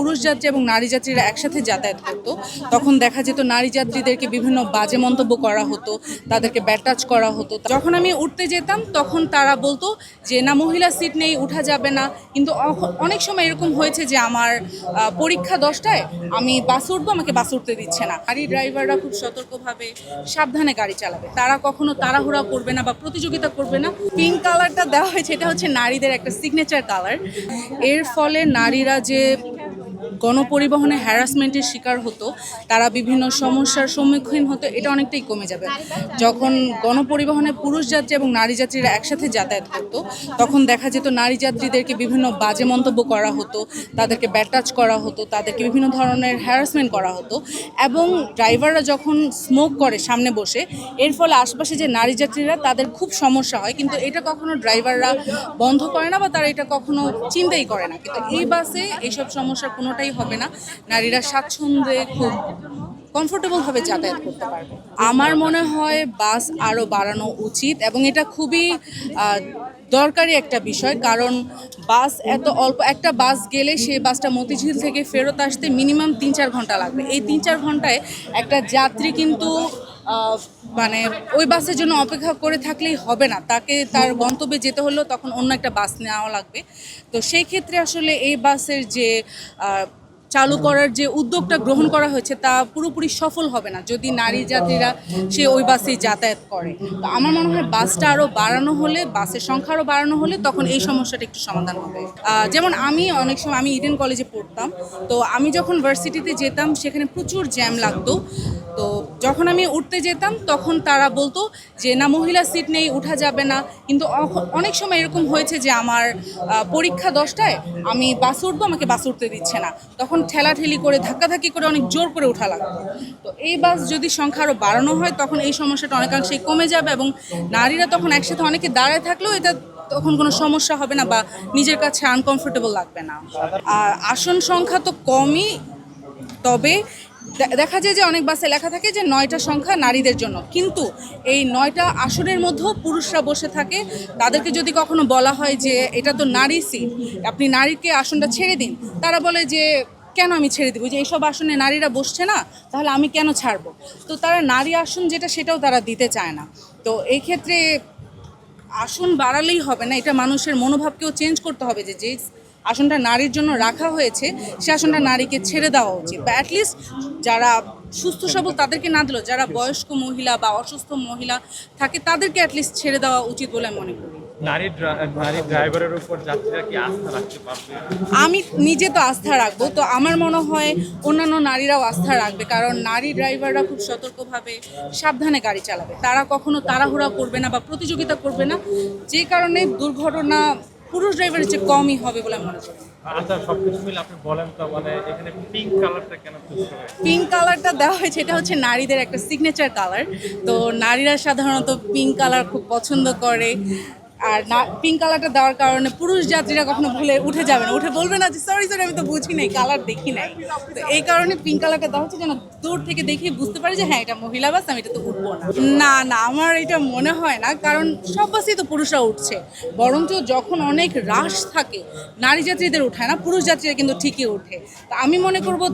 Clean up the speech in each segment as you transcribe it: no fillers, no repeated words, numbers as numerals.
পুরুষ যাত্রী এবং নারী যাত্রীরা একসাথে যাতায়াত করতো, তখন দেখা যেত নারী যাত্রীদেরকে বিভিন্ন বাজে মন্তব্য করা হতো, তাদেরকে ব্যাড টাচ করা হতো। যখন আমি উঠতে যেতাম তখন তারা বলতো যে না, মহিলা সিট নেই, উঠা যাবে না। কিন্তু অনেক সময় এরকম হয়েছে যে আমার পরীক্ষা 10টায়, আমি বাসে উঠবো, আমাকে বাসে উঠতে দিচ্ছে না। গাড়ি ড্রাইভাররা খুব সতর্কভাবে সাবধানে গাড়ি চালাবে, তারা কখনো তাড়াহুড়া করবে না বা প্রতিযোগিতা করবে না। পিঙ্ক কালারটা দেওয়া হয়েছে, এটা হচ্ছে নারীদের একটা সিগনেচার কালার। এর ফলে নারীরা যে গণপরিবহনে হ্যারাসমেন্টের শিকার হতো, তারা বিভিন্ন সমস্যার সম্মুখীন হতো, এটা অনেকটাই কমে যাবে। যখন গণপরিবহনে পুরুষ যাত্রী এবং নারী যাত্রীরা একসাথে যাতায়াত করতো, তখন দেখা যেত নারী যাত্রীদেরকে বিভিন্ন বাজে মন্তব্য করা হতো, তাদেরকে ব্যাড টাচ করা হতো, তাদেরকে বিভিন্ন ধরনের হ্যারাসমেন্ট করা হতো। এবং ড্রাইভাররা যখন স্মোক করে সামনে বসে, এর ফলে আশপাশে যে নারী যাত্রীরা, তাদের খুব সমস্যা হয়। কিন্তু এটা কখনো ড্রাইভাররা বন্ধ করে না বা তারা এটা কখনো চিন্তাই করে না। কিন্তু এই বাসে এইসব সমস্যার কোনোটাই হবে না, নারীরা স্বাচ্ছন্দ্যে খুব কমফোর্টেবলভাবে যাতায়াত করতে পারবে। আমার মনে হয় বাস আরও বাড়ানো উচিত এবং এটা খুবই দরকারি একটা বিষয়। কারণ বাস এত অল্প, একটা বাস গেলে সেই বাসটা মতিঝিল থেকে ফেরত আসতে মিনিমাম 3-4 ঘন্টা লাগবে। এই 3-4 ঘন্টায় একটা যাত্রী কিন্তু মানে ওই বাসের জন্য অপেক্ষা করে থাকলেই হবে না, তাকে তার গন্তব্যে যেতে হলেও তখন অন্য একটা বাস নেওয়া লাগবে। তো সেই ক্ষেত্রে আসলে এই বাসের যে চালু করার যে উদ্যোগটা গ্রহণ করা হয়েছে, তা পুরোপুরি সফল হবে না যদি নারী যাত্রীরা সে ওই বাসেই যাতায়াত করে। তো আমার মনে হয় বাসটা আরও বাড়ানো হলে, বাসের সংখ্যা আরও বাড়ানো হলে তখন এই সমস্যাটা একটু সমাধান হবে। যেমন আমি অনেক সময়, আমি ইডেন কলেজে পড়তাম, তো আমি যখন ভার্সিটিতে যেতাম সেখানে প্রচুর জ্যাম লাগতো। তো যখন আমি উঠতে যেতাম তখন তারা বলতো যে না, মহিলা সিট নেই, উঠা যাবে না। কিন্তু অনেক সময় এরকম হয়েছে যে আমার পরীক্ষা 10টায়, আমি বাসে উঠবো, আমাকে বাসে উঠতে দিচ্ছে না। তখন ঠেলাঠেলি করে, ধাক্কাধাক্কি করে অনেক জোর করে ওঠা লাগতো। তো এই বাস যদি সংখ্যা আরও বাড়ানো হয় তখন এই সমস্যাটা অনেকাংশেই কমে যাবে এবং নারীরা তখন একসাথে অনেকে দাঁড়ায় থাকলেও এটা তখন কোনো সমস্যা হবে না বা নিজের কাছে আনকমফোর্টেবল লাগবে না। আর আসন সংখ্যা তো কমই, তবে দেখা যায় যে অনেক বাসে লেখা থাকে যে 9টা সংখ্যা নারীদের জন্য, কিন্তু এই 9টা আসনের মধ্যেও পুরুষরা বসে থাকে। তাদেরকে যদি কখনো বলা হয় যে এটা তো নারী সিট, আপনি নারীকে আসনটা ছেড়ে দিন, তারা বলে যে কেন আমি ছেড়ে দিব, যে এইসব আসনে নারীরা বসছে না, তাহলে আমি কেন ছাড়বো। তো তারা নারী আসন যেটা, সেটাও তারা দিতে চায় না। তো এই ক্ষেত্রে আসন বাড়ালেই হবে না, এটা মানুষের মনোভাবকেও চেঞ্জ করতে হবে যে যে আসনটা নারীর জন্য রাখা হয়েছে সে আসনটা নারীকে ছেড়ে দেওয়া উচিত, বা অ্যাটলিস্ট যারা সুস্থ সবল তাদেরকে না দিলেও যারা বয়স্ক মহিলা বা অসুস্থ মহিলা থাকে তাদেরকে অ্যাটলিস্ট ছেড়ে দেওয়া উচিত বলে আমি মনে করি। নারী ড্রাইভারের উপর যাত্রীরা কি আস্থা রাখতে পারবে? আমি নিজে তো আস্থা রাখবো, তো আমার মনে হয় অন্যান্য নারীরাও আস্থা রাখবে, কারণ নারী ড্রাইভাররা খুব সতর্কভাবে সাবধানে গাড়ি চালাবে, তারা কখনো তাড়াহুড়া করবে না বা প্রতিযোগিতা করবে না, যে কারণে দুর্ঘটনা পুরুষ ড্রাইভারের চেয়ে কমই হবে বলে আমি মনে করি। আচ্ছা, সবকিছু মিলে আপনি বলেন তো, মানে এখানে পিঙ্ক কালারটা কেন চুজ করা হয়েছে? পিঙ্ক কালারটা দেওয়া হয়েছে, এটা হচ্ছে নারীদের একটা সিগনেচার কালার। তো নারীরা সাধারণত পিঙ্ক কালার খুব পছন্দ করে। আর পিঙ্ক কালারটা দেওয়ার কারণে পুরুষ যাত্রীরা কখনো ভুলে উঠে যাবে না, উঠে বলবে না যে সরি সরি, আমি তো বুঝি নাই, কালার দেখি নাই। তো এই কারণে পিঙ্ক কালারটা দেওয়া হচ্ছে যেন দূর থেকে দেখে বুঝতে পারি যে হ্যাঁ, এটা মহিলা বাস, আমি এটা তো উঠবো না। না না, আমার এটা মনে হয় না, কারণ সব বাসেই তো পুরুষরা উঠছে। বরঞ্চ যখন অনেক রাশ থাকে, নারী যাত্রীদের উঠায় না, পুরুষ যাত্রীরা কিন্তু ঠিকই ওঠে। তো আমি মনে করবো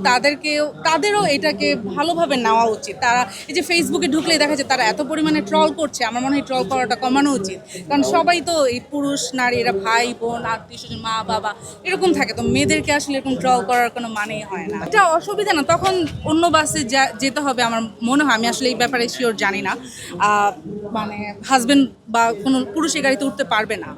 তাদেরও এটাকে ভালোভাবে নেওয়া উচিত। তারা এই যে ফেসবুকে ঢুকলেই দেখা যায় তারা এত পরিমাণে ট্রল করছে, আমার মনে হয় ট্রল করাটা কমানো উচিত। কারণ সবাই তো এই পুরুষ নারী, এরা ভাই বোন, আত্মীয় স্বজন, মা বাবা এরকম থাকে, তো মেয়েদেরকে আসলে এরকম ট্রল করার কোনো মানেই হয় না। এটা অসুবিধা না, তখন অন্য বাসে যেতে হবে আমার মনে হয়। আমি আসলে এই ব্যাপারে শিওর জানি না, মানে হাজবেন্ড বা কোনো পুরুষ এই গাড়িতে উঠতে পারবে না।